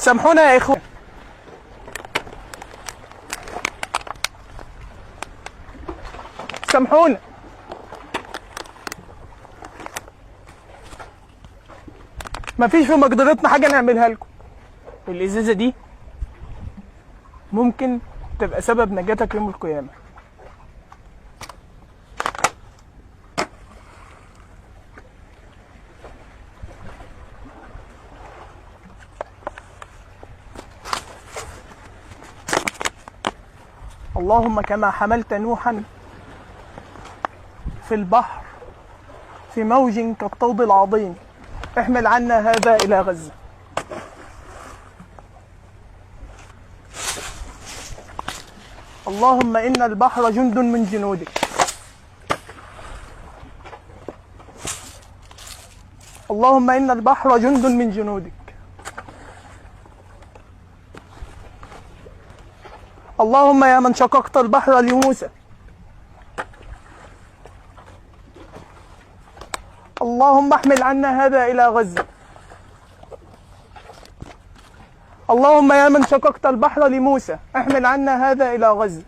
سامحونا يا اخوان. سامحونا. مفيش في مقدرتنا حاجة نعملها لكم. الإزازة دي ممكن تبقى سبب نجاتك يوم القيامة. اللهم كما حملت نوحا في البحر في موج كالطود العظيم احمل عنا هذا إلى غزة. اللهم إن البحر جند من جنودك. اللهم إن البحر جند من جنودك. اللهم يا من شققت البحر لموسى، اللهم احمل عنا هذا إلى غزة. اللهم يا من شققت البحر لموسى احمل عنا هذا إلى غزة.